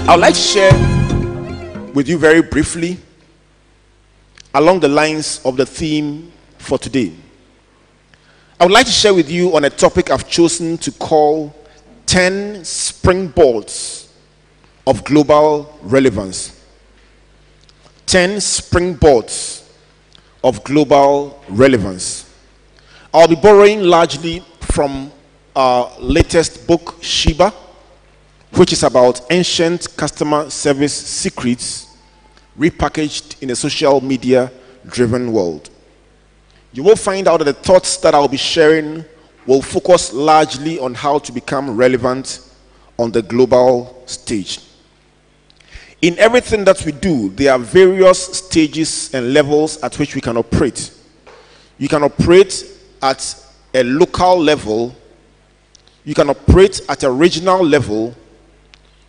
I would like to share with you very briefly along the lines of the theme for today. I would like to share with you on a topic I've chosen to call 10 springboards of global relevance. 10 springboards of global relevance. I'll be borrowing largely from our latest book, Sheba, which is about ancient customer service secrets repackaged in a social media driven world. You will find out that the thoughts that I'll be sharing will focus largely on how to become relevant on the global stage. In everything that we do, there are various stages and levels at which we can operate. You can operate at a local level, you can operate at a regional level,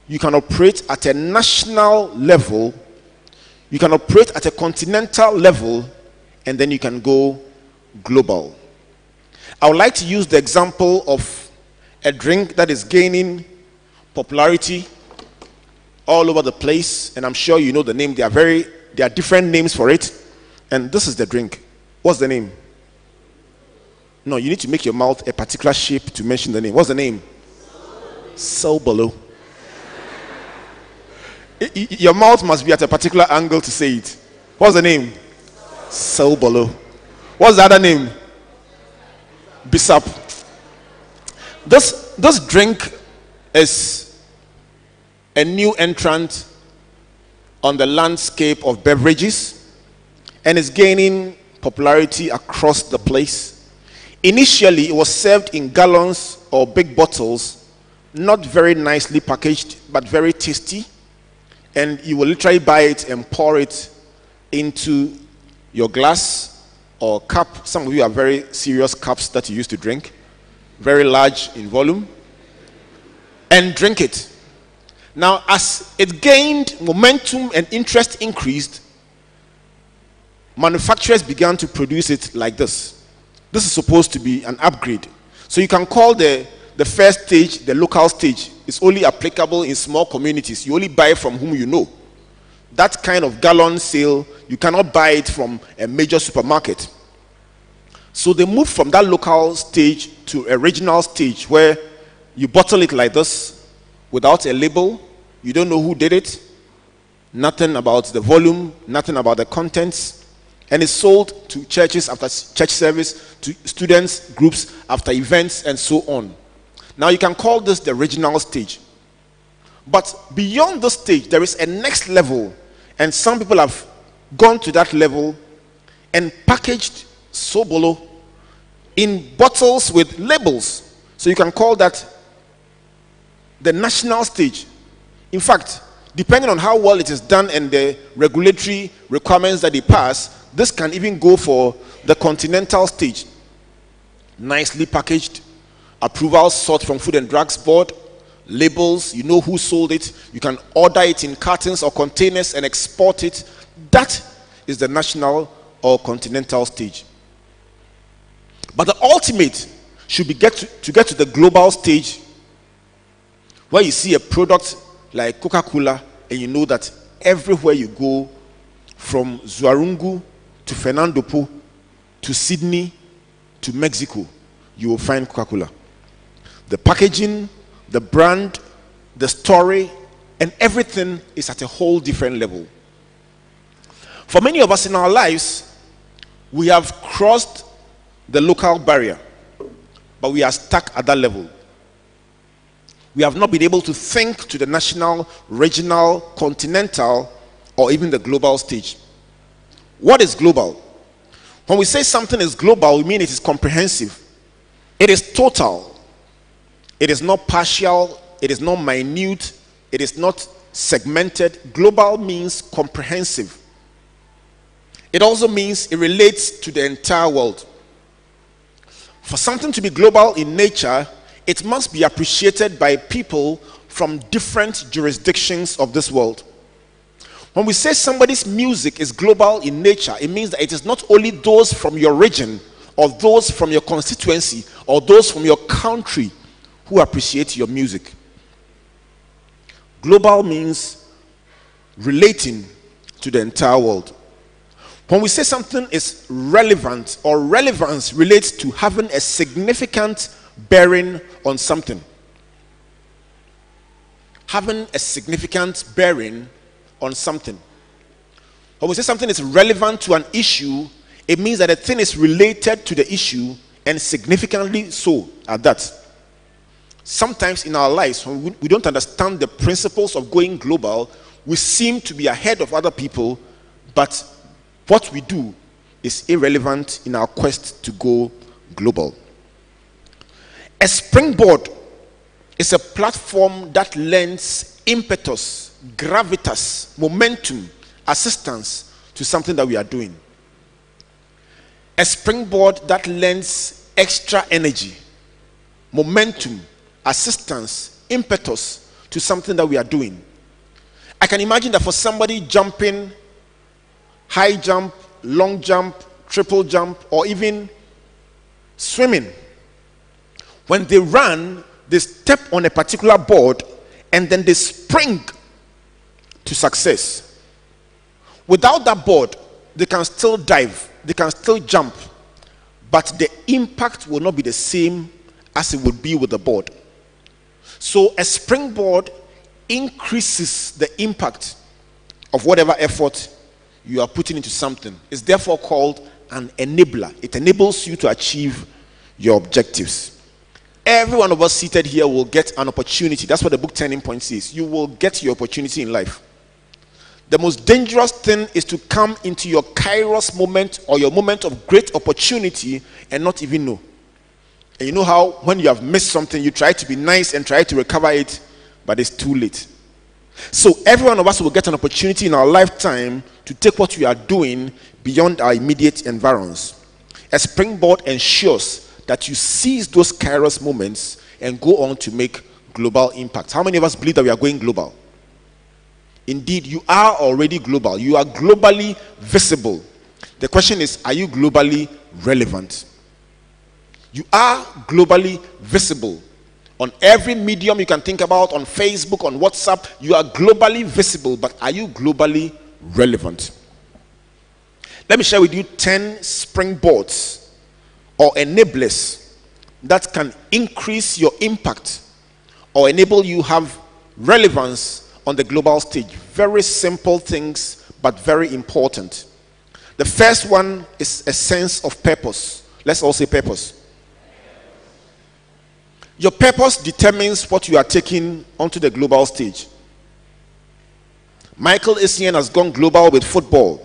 you can operate at a national level, you can operate at a continental level, and then you can go global. I would like to use the example of a drink that is gaining popularity all over the place, and I'm sure you know the name. There are different names for it, and this is the drink. What's the name? No, you need to make your mouth a particular shape to mention the name. What's the name? Sobolo. Your mouth must be at a particular angle to say it. What's the name? Sobolo. What's the other name? Bisap. This drink is a new entrant on the landscape of beverages and is gaining popularity across the place. Initially, it was served in gallons or big bottles, not very nicely packaged, but very tasty. And you will literally buy it and pour it into your glass or cup. Some of you have very serious cups that you used to drink, very large in volume, and drink it. Now, as it gained momentum and interest increased, manufacturers began to produce it like this. This is supposed to be an upgrade. So you can call the first stage the local stage. It's only applicable in small communities. You only buy from whom you know. That kind of gallon sale, you cannot buy it from a major supermarket. So they moved from that local stage to a regional stage where you bottle it like this without a label. You don't know who did it, nothing about the volume, nothing about the contents, and it's sold to churches after church service, to students, groups after events, and so on. Now you can call this the regional stage. But beyond this stage, there is a next level, and some people have gone to that level and packaged Sobolo in bottles with labels. So you can call that the national stage. In fact, depending on how well it is done and the regulatory requirements that they pass, this can even go for the continental stage. Nicely packaged, approvals sought from Food and Drugs Board, labels, you know who sold it, you can order it in cartons or containers and export it. That is the national or continental stage. But the ultimate should be to get to the global stage, where you see a product like Coca-Cola and you know that everywhere you go, from Zuarungu to Fernando Po to Sydney to Mexico, you will find Coca-Cola. The packaging, the brand, the story, and everything is at a whole different level. For many of us in our lives, we have crossed the local barrier, but we are stuck at that level. We have not been able to think to the national, regional, continental, or even the global stage. What is global? When we say something is global, we mean it is comprehensive. It is total. It is not partial. It is not minute. It is not segmented. Global means comprehensive. It also means it relates to the entire world. For something to be global in nature, it must be appreciated by people from different jurisdictions of this world. When we say somebody's music is global in nature, it means that it is not only those from your region or those from your constituency or those from your country who appreciate your music. Global means relating to the entire world. When we say something is relevant or relevance relates to having a significant bearing on something. Having a significant bearing on something. When we say something is relevant to an issue, it means that the thing is related to the issue and significantly so at that. Sometimes in our lives, when we don't understand the principles of going global, we seem to be ahead of other people, but what we do is irrelevant in our quest to go global. A springboard is a platform that lends impetus, gravitas, momentum, assistance to something that we are doing. A springboard that lends extra energy, momentum, assistance, impetus to something that we are doing. I can imagine that for somebody jumping, high jump, long jump, triple jump, or even swimming, when they run, they step on a particular board and then they spring to success. Without that board, they can still dive, they can still jump, but the impact will not be the same as it would be with the board. So a springboard increases the impact of whatever effort you are putting into something. It's therefore called an enabler. It enables you to achieve your objectives. Every one of us seated here will get an opportunity. That's what the book Turning Point says. You will get your opportunity in life. The most dangerous thing is to come into your kairos moment or your moment of great opportunity and not even know. And you know how when you have missed something, you try to be nice and try to recover it, but it's too late. So every one of us will get an opportunity in our lifetime to take what we are doing beyond our immediate environs. A springboard ensures that you seize those kairos moments and go on to make global impact. How many of us believe that we are going global? Indeed, you are already global. You are globally visible. The question is, are you globally relevant? You are globally visible. On every medium you can think about, on Facebook, on WhatsApp, you are globally visible, but are you globally relevant? Let me share with you 10 springboards or enablers that can increase your impact or enable you have relevance on the global stage. Very simple things, but very important. The first one is a sense of purpose. Let's all say purpose. Your purpose determines what you are taking onto the global stage. Michael Essien has gone global with football.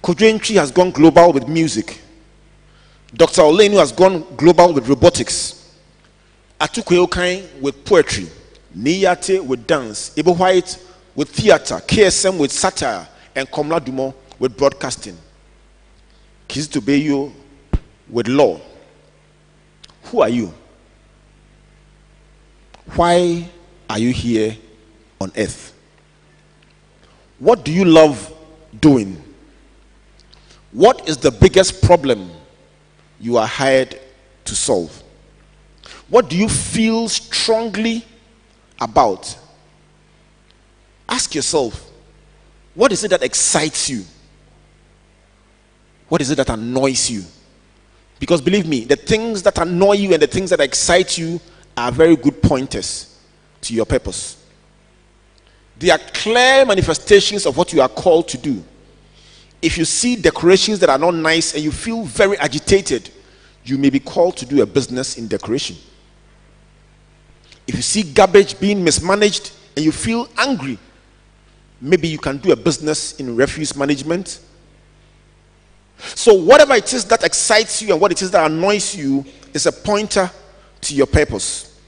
Kojo Ntwi has gone global with music. Dr. Olenu has gone global with robotics. Atukwe Okan with poetry. Niyate with dance. Ibo White with theater. KSM with satire. And Komla Dumo with broadcasting. Kizito Beyo with law. Who are you? Why are you here on earth? What do you love doing? What is the biggest problem you are hired to solve? What do you feel strongly about? Ask yourself, what is it that excites you? What is it that annoys you? Because believe me, the things that annoy you and the things that excite you are very good pointers to your purpose. They are clear manifestations of what you are called to do. If you see decorations that are not nice and you feel very agitated, you may be called to do a business in decoration. If you see garbage being mismanaged and you feel angry, maybe you can do a business in refuse management. So whatever it is that excites you and what it is that annoys you is a pointer to your purpose.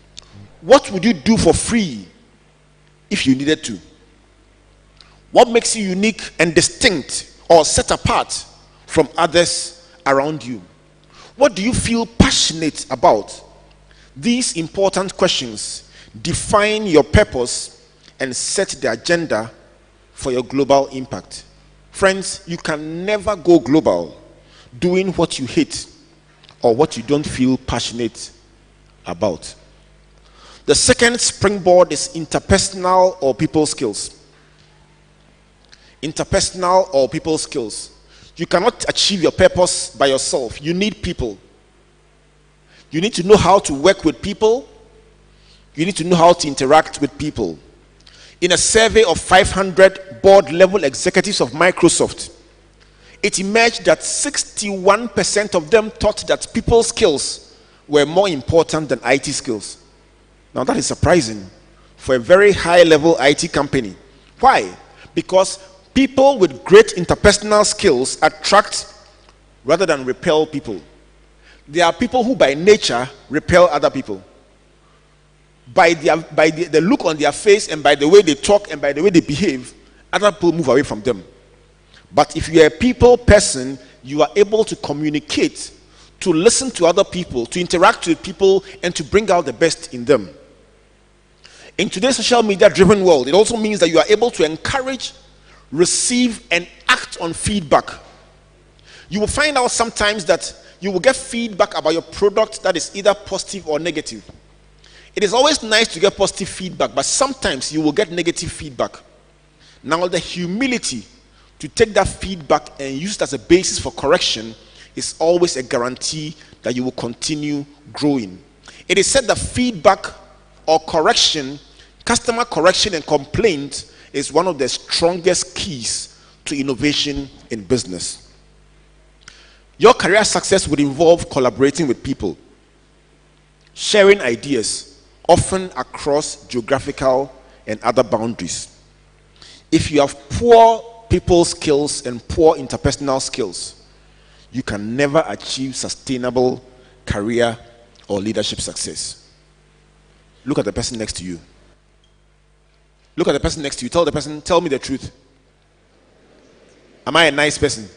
What would you do for free if you needed to? What makes you unique and distinct or set apart from others around you? What do you feel passionate about? These important questions define your purpose and set the agenda for your global impact. Friends, you can never go global doing what you hate or what you don't feel passionate about. The second springboard is interpersonal or people skills. Interpersonal or people skills. You cannot achieve your purpose by yourself. You need people. You need to know how to work with people. You need to know how to interact with people. In a survey of 500 board-level executives of Microsoft, it emerged that 61% of them thought that people skills were more important than IT skills. Now that is surprising for a very high-level IT company. Why? Because people with great interpersonal skills attract rather than repel people. There are people who by nature repel other people. By the look on their face and by the way they talk and by the way they behave, other people move away from them. But if you're a people person, you are able to communicate, to listen to other people, to interact with people, and to bring out the best in them. In today's social media driven world, it also means that you are able to encourage, receive, and act on feedback. You will find out sometimes that you will get feedback about your product that is either positive or negative. It is always nice to get positive feedback, but sometimes you will get negative feedback. Now, the humility to take that feedback and use it as a basis for correction is always a guarantee that you will continue growing. It is said that feedback or correction, customer correction and complaint is one of the strongest keys to innovation in business. Your career success would involve collaborating with people, sharing ideas, often across geographical and other boundaries. If you have poor people skills and poor interpersonal skills, you can never achieve sustainable career or leadership success. Look at the person next to you. Look at the person next to you. Tell the person, tell me the truth. Am I a nice person?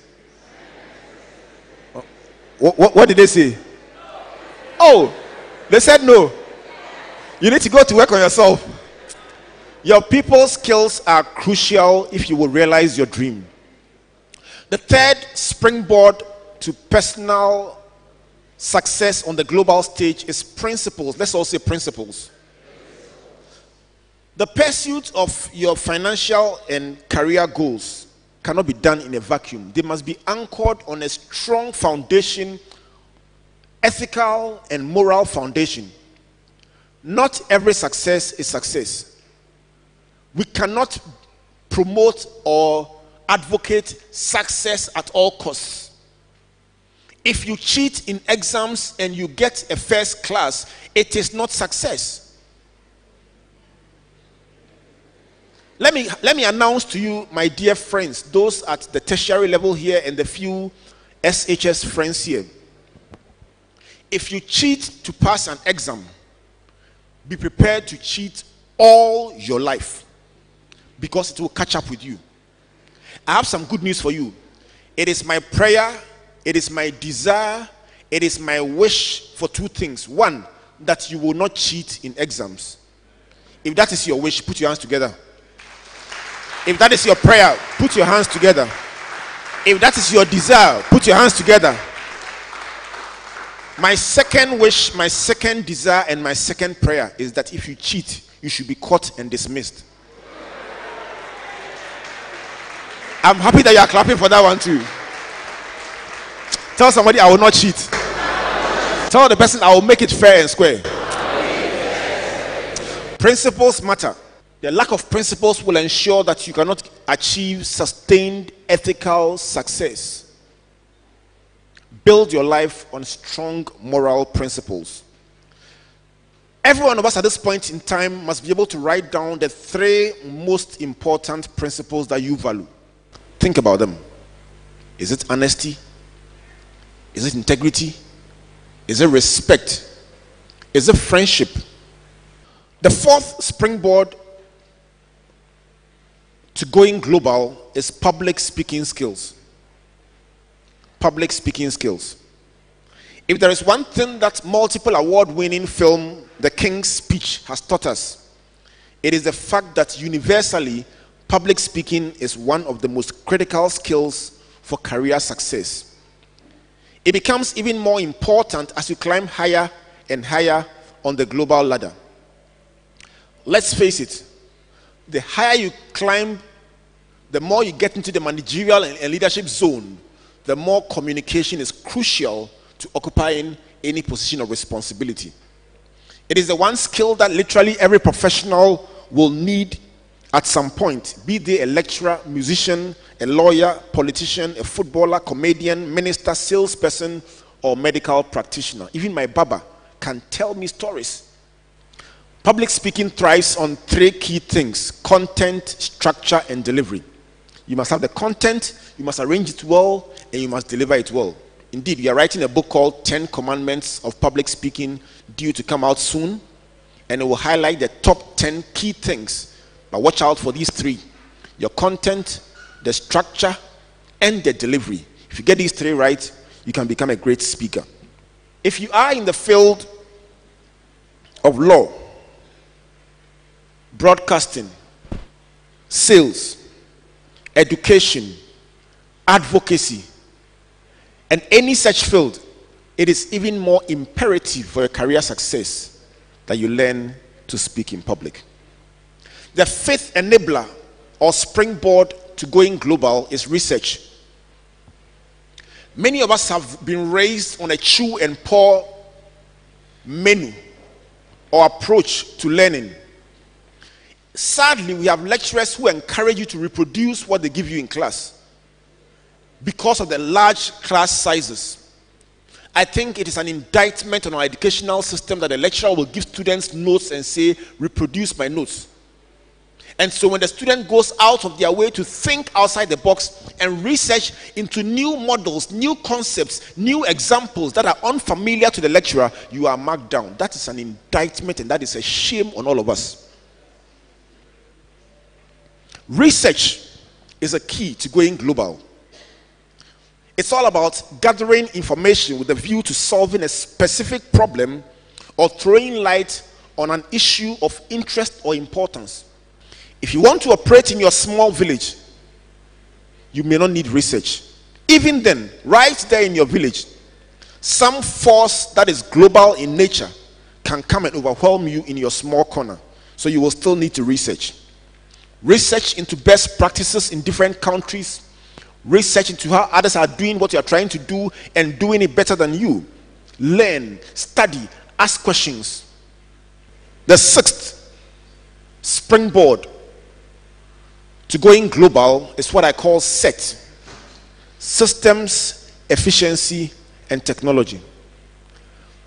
What did they say? Oh, they said no. You need to go to work on yourself. Your people skills are crucial if you will realize your dream. The third springboard to personal success on the global stage is principles. Let's all say principles. The pursuit of your financial and career goals cannot be done in a vacuum. They must be anchored on a strong foundation, ethical and moral foundation. Not every success is success. We cannot promote or advocate success at all costs. If you cheat in exams and you get a first class, it is not success. Let me announce to you, my dear friends, those at the tertiary level here and the few SHS friends here. If you cheat to pass an exam, be prepared to cheat all your life, because it will catch up with you. I have some good news for you. It is my prayer, it is my desire, it is my wish for two things. One, that you will not cheat in exams. If that is your wish, put your hands together. If that is your prayer, put your hands together. If that is your desire, put your hands together. My second wish, my second desire, and my second prayer is that if you cheat, you should be caught and dismissed. I'm happy that you are clapping for that one too. Tell somebody, I will not cheat. Tell the person, I will make it fair and square. Principles matter. The lack of principles will ensure that you cannot achieve sustained ethical success. Build your life on strong moral principles. Every one of us at this point in time must be able to write down the three most important principles that you value. Think about them. Is it honesty? Is it integrity? Is it respect? Is it friendship? The fourth springboard to going global is public speaking skills. Public speaking skills. If there is one thing that multiple award-winning film The King's Speech has taught us, it is the fact that universally public speaking is one of the most critical skills for career success. It becomes even more important as you climb higher and higher on the global ladder. let's face it, the higher you climb, the more you get into the managerial and leadership zone, the more communication is crucial to occupying any position of responsibility. It is the one skill that literally every professional will need at some point, be they a lecturer, musician, a lawyer, politician, a footballer, comedian, minister, salesperson, or medical practitioner. Even my barber can tell me stories. Public speaking thrives on three key things: content, structure, and delivery. You must have the content, you must arrange it well, and you must deliver it well. Indeed, we are writing a book called 10 Commandments of Public Speaking, due to come out soon, and it will highlight the top 10 key things. But watch out for these three: your content, the structure, and the delivery. If you get these three right, you can become a great speaker. If you are in the field of law, broadcasting, sales, education, advocacy, and any such field, it is even more imperative for your career success that you learn to speak in public. The fifth enabler or springboard to going global is research. Many of us have been raised on a chew and pour menu or approach to learning. Sadly, we have lecturers who encourage you to reproduce what they give you in class because of the large class sizes. I think it is an indictment on our educational system that the lecturer will give students notes and say, reproduce my notes. And so when the student goes out of their way to think outside the box and research into new models, new concepts, new examples that are unfamiliar to the lecturer, you are marked down. That is an indictment, and that is a shame on all of us. Research is a key to going global. It's all about gathering information with a view to solving a specific problem or throwing light on an issue of interest or importance. If you want to operate in your small village, you may not need research. Even then, right there in your village, some force that is global in nature can come and overwhelm you in your small corner. So you will still need to research. Research into best practices in different countries. Research into how others are doing what you are trying to do and doing it better than you. Learn, study, ask questions. The sixth springboard to going global is what I call SET: systems, efficiency, and technology.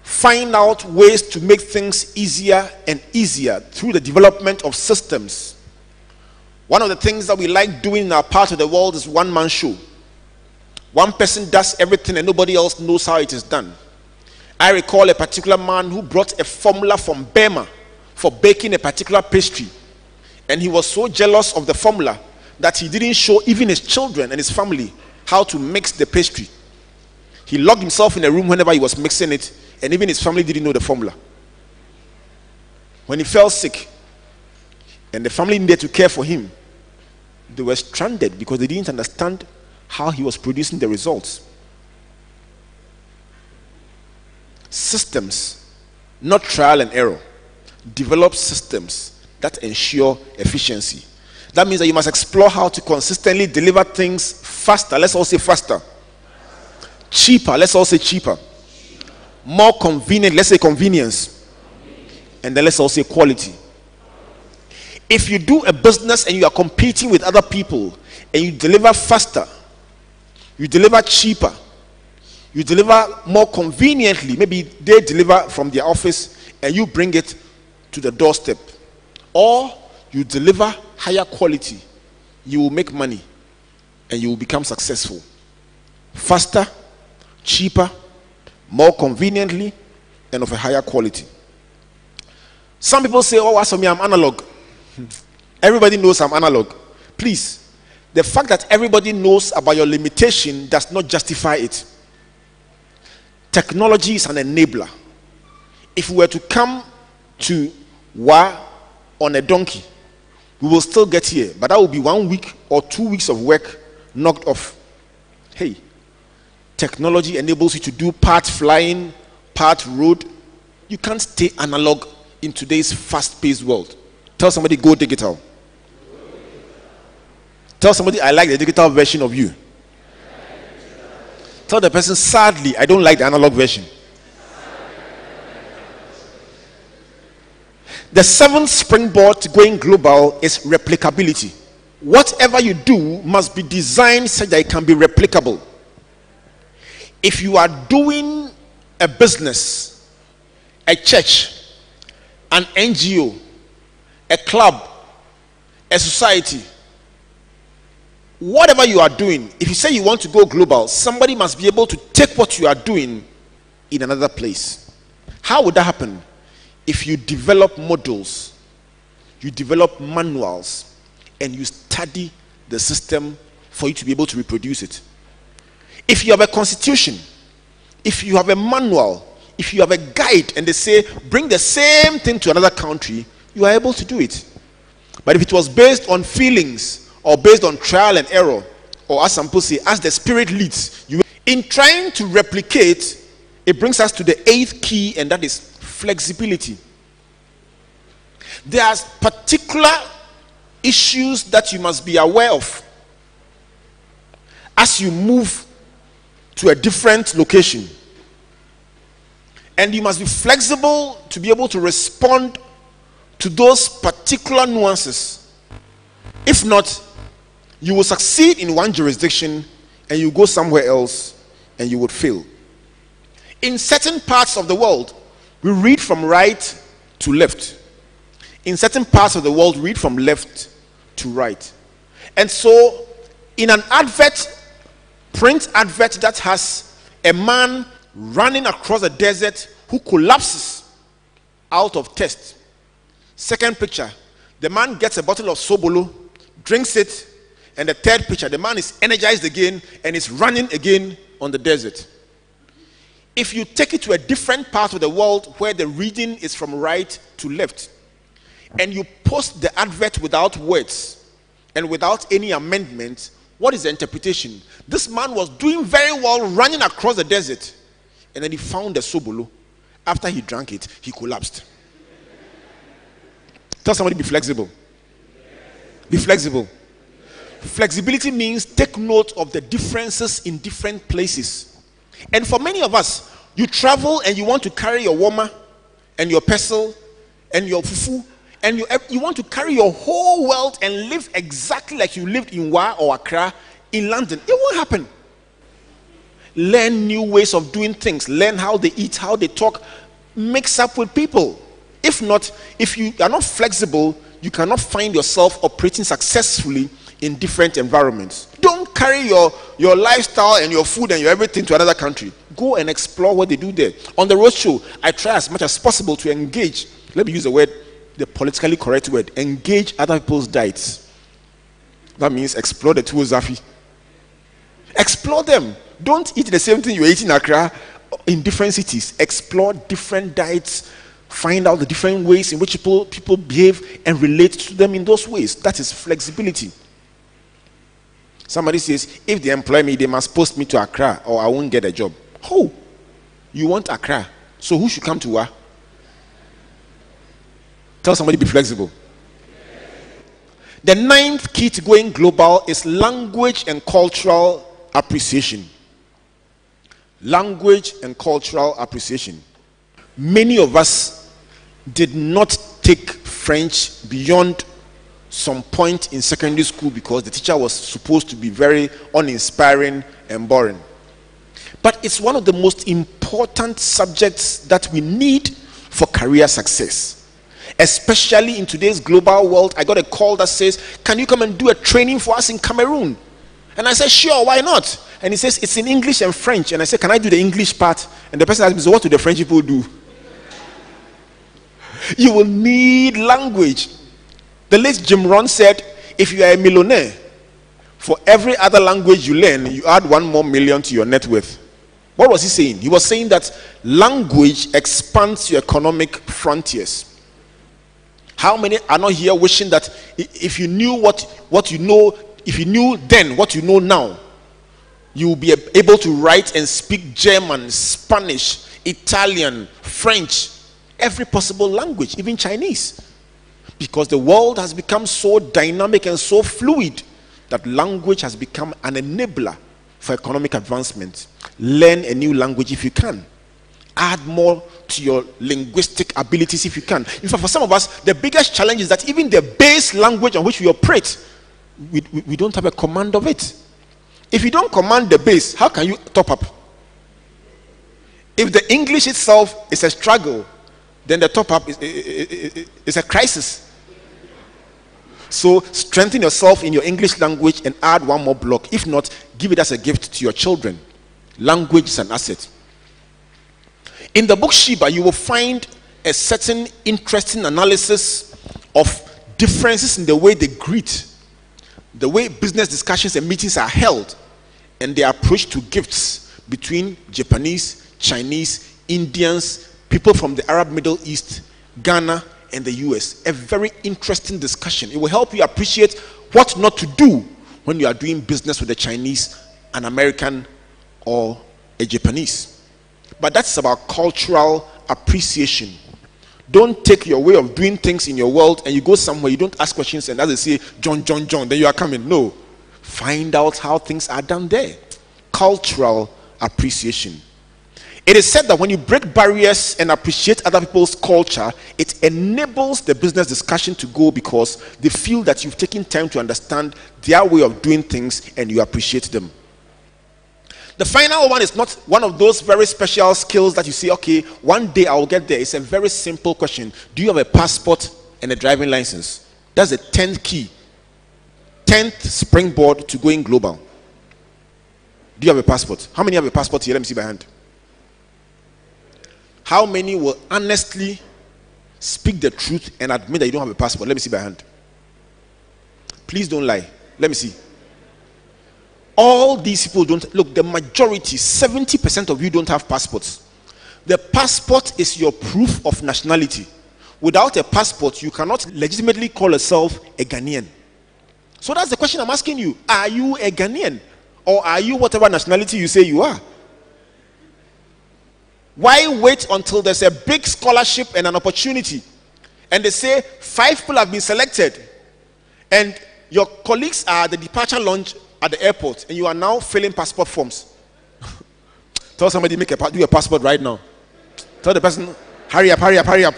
Find out ways to make things easier and easier through the development of systems. One of the things that we like doing in our part of the world is one-man show. One person does everything and nobody else knows how it is done. I recall a particular man who brought a formula from Burma for baking a particular pastry. And he was so jealous of the formula that he didn't show even his children and his family how to mix the pastry. He locked himself in a room whenever he was mixing it, and even his family didn't know the formula. When he fell sick and the family needed to care for him, they were stranded because they didn't understand how he was producing the results. Systems, not trial and error. Develop systems that ensure efficiency. That means that you must explore how to consistently deliver things faster. Let's all say faster. Cheaper. Let's all say cheaper. More convenient. Let's say convenience. And then let's all say quality. If you do a business and you are competing with other people and you deliver faster, you deliver cheaper, you deliver more conveniently, maybe they deliver from their office and you bring it to the doorstep, or you deliver higher quality, you will make money and you will become successful. Faster, cheaper, more conveniently, and of a higher quality. Some people say, oh, as for me, I'm analog. Everybody knows I'm analog. Please, the fact that everybody knows about your limitation does not justify it. Technology is an enabler. If we were to come to Wa on a donkey, we will still get here, but that will be 1 week or 2 weeks of work knocked off. Hey, technology enables you to do part flying, part road. You can't stay analog in today's fast-paced world. Tell somebody, go digital. Tell somebody, I like the digital version of you. Tell the person, sadly, I don't like the analog version. The seventh springboard to going global is replicability. Whatever you do must be designed such that it can be replicable. If you are doing a business, a church, an NGO, a club, a society, whatever you are doing, if you say you want to go global, somebody must be able to take what you are doing in another place. How would that happen? If you develop models, you develop manuals, and you study the system for you to be able to reproduce it. If you have a constitution, if you have a manual, if you have a guide, and they say bring the same thing to another country, you are able to do it. But if it was based on feelings or based on trial and error, or as some people say, as the spirit leads, in trying to replicate, it brings us to the eighth key, and that is flexibility. There are particular issues that you must be aware of as you move to a different location, and you must be flexible to be able to respond to those particular nuances. If not, you will succeed in one jurisdiction and you go somewhere else and you would fail. In certain parts of the world, we read from right to left. In certain parts of the world, read from left to right. And so, in an advert, print advert that has a man running across the desert who collapses out of thirst. Second picture, the man gets a bottle of Sobolo, drinks it, and the third picture, the man is energized again and is running again on the desert. If you take it to a different part of the world where the reading is from right to left, and you post the advert without words and without any amendment, what is the interpretation? This man was doing very well running across the desert, and then he found the Sobolo. After he drank it, he collapsed. Tell somebody, be flexible. Be flexible. Flexibility means take note of the differences in different places. And for many of us, you travel and you want to carry your warmer and your pestle and your fufu, and you want to carry your whole world and live exactly like you lived in Wa or Accra in London. It won't happen. Learn new ways of doing things. Learn how they eat, how they talk. Mix up with people. If not, if you are not flexible, you cannot find yourself operating successfully in different environments. Don't carry your lifestyle and your food and your everything to another country. Go and explore what they do there. On the road show, I try as much as possible to engage. Let me use the politically correct word. Engage other people's diets. That means explore the Tuwo Zafi. Explore them. Don't eat the same thing you ate in Accra in different cities. Explore different diets. Find out the different ways in which people behave and relate to them in those ways. That is flexibility. Somebody says, if they employ me, they must post me to Accra or I won't get a job. Oh, you want Accra? So who should come to Wa? Tell somebody, be flexible. The ninth key to going global is language and cultural appreciation. Language and cultural appreciation. Many of us did not take French beyond some point in secondary school because the teacher was supposed to be very uninspiring and boring. But it's one of the most important subjects that we need for career success. Especially in today's global world. I got a call that says, can you come and do a training for us in Cameroon? And I said, sure, why not? And he says, it's in English and French. And I said, can I do the English part? And the person asked me, so what do the French people do? You will need language. The late Jim Rohn said, if you are a millionaire, for every other language you learn, you add 1 more million to your net worth. What was he saying? He was saying that language expands your economic frontiers. How many are not here wishing that if you knew what you know, if you knew then what you know now, you will be able to write and speak German, Spanish, Italian, French, every possible language, even Chinese. Because the world has become so dynamic and so fluid that language has become an enabler for economic advancement. Learn a new language if you can. Add more to your linguistic abilities if you can. In fact, for some of us, the biggest challenge is that even the base language on which we operate, we don't have a command of it. If you don't command the base, how can you top up? If the English itself is a struggle, then the top up is a crisis. So strengthen yourself in your English language and add one more block. If not, give it as a gift to your children. Language is an asset. In the book Sheba, you will find a certain interesting analysis of differences in the way they greet, the way business discussions and meetings are held, and their approach to gifts between Japanese, Chinese, Indians, people from the Arab Middle East, Ghana, and the US. A very interesting discussion. It will help you appreciate what not to do when you are doing business with a Chinese, an American, or a Japanese. But that's about cultural appreciation. Don't take your way of doing things in your world and you go somewhere, you don't ask questions, and as they say, John, John, John, then you are coming. No. Find out how things are done there. Cultural appreciation. It is said that when you break barriers and appreciate other people's culture, it enables the business discussion to go because they feel that you've taken time to understand their way of doing things and you appreciate them. The final one is not one of those very special skills that you say, okay, one day I'll get there. It's a very simple question. Do you have a passport and a driving license? That's the 10th key. 10th springboard to going global. Do you have a passport? How many have a passport here? Let me see by hand. How many will honestly speak the truth and admit that you don't have a passport? Let me see by hand. Please don't lie. Let me see. All these people don't. Look, the majority, 70% of you don't have passports. The passport is your proof of nationality. Without a passport, you cannot legitimately call yourself a Ghanaian. So that's the question I'm asking you. Are you a Ghanaian? Or are you whatever nationality you say you are? Why wait until there's a big scholarship and an opportunity, and they say 5 people have been selected, and your colleagues are at the departure lounge at the airport, and you are now filling passport forms? Tell somebody, do a passport right now. Tell the person, hurry up, hurry up, hurry up.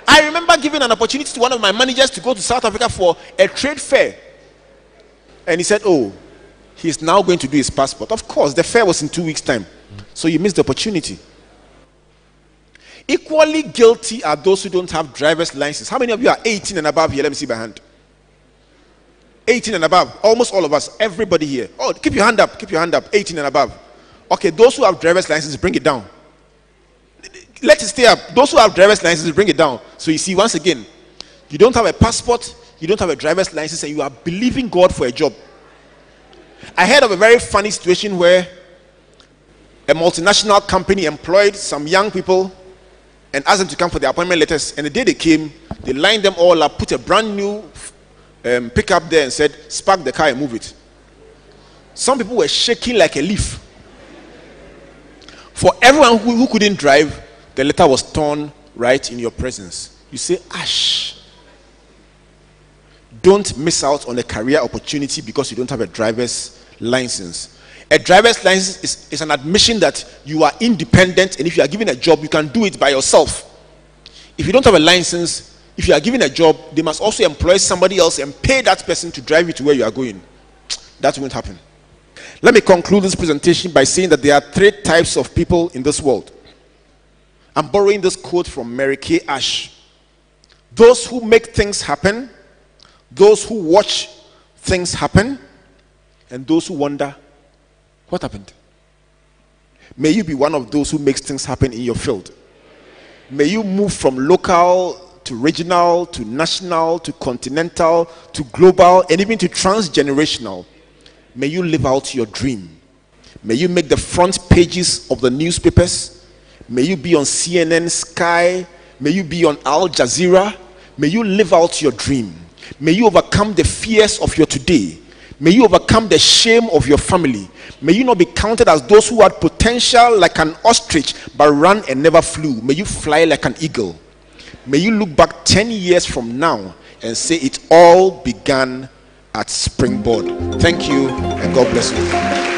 I remember giving an opportunity to one of my managers to go to South Africa for a trade fair, and he said, oh, he's now going to do his passport. Of course, the fair was in 2 weeks' time. So you missed the opportunity. Equally guilty are those who don't have driver's license. How many of you are 18 and above here? Let me see by hand. 18 and above. Almost all of us. Everybody here. Oh, keep your hand up. Keep your hand up. 18 and above. Okay, those who have driver's license, bring it down. Let it stay up. Those who have driver's license, bring it down. So you see, once again, you don't have a passport, you don't have a driver's license, and you are believing God for a job. I heard of a very funny situation where a multinational company employed some young people and asked them to come for their appointment letters. And the day they came, they lined them all up, put a brand new pickup there and said, spark the car and move it. Some people were shaking like a leaf. For everyone who couldn't drive, the letter was torn right in your presence. You say, ash. Don't miss out on a career opportunity because you don't have a driver's license. A driver's license is an admission that you are independent, and if you are given a job, you can do it by yourself. If you don't have a license, if you are given a job, they must also employ somebody else and pay that person to drive you to where you are going. That won't happen. Let me conclude this presentation by saying that there are 3 types of people in this world. I'm borrowing this quote from Mary Kay Ash. Those who make things happen, those who watch things happen, and those who wonder, what happened? May you be one of those who makes things happen in your field. May you move from local to regional to national to continental to global and even to transgenerational. May you live out your dream. May you make the front pages of the newspapers. May you be on CNN, Sky. May you be on Al Jazeera. May you live out your dream. May you overcome the fears of your today. May you overcome the shame of your family. May you not be counted as those who had potential like an ostrich but ran and never flew. May you fly like an eagle. May you look back 10 years from now and say it all began at Springboard. Thank you, and God bless you.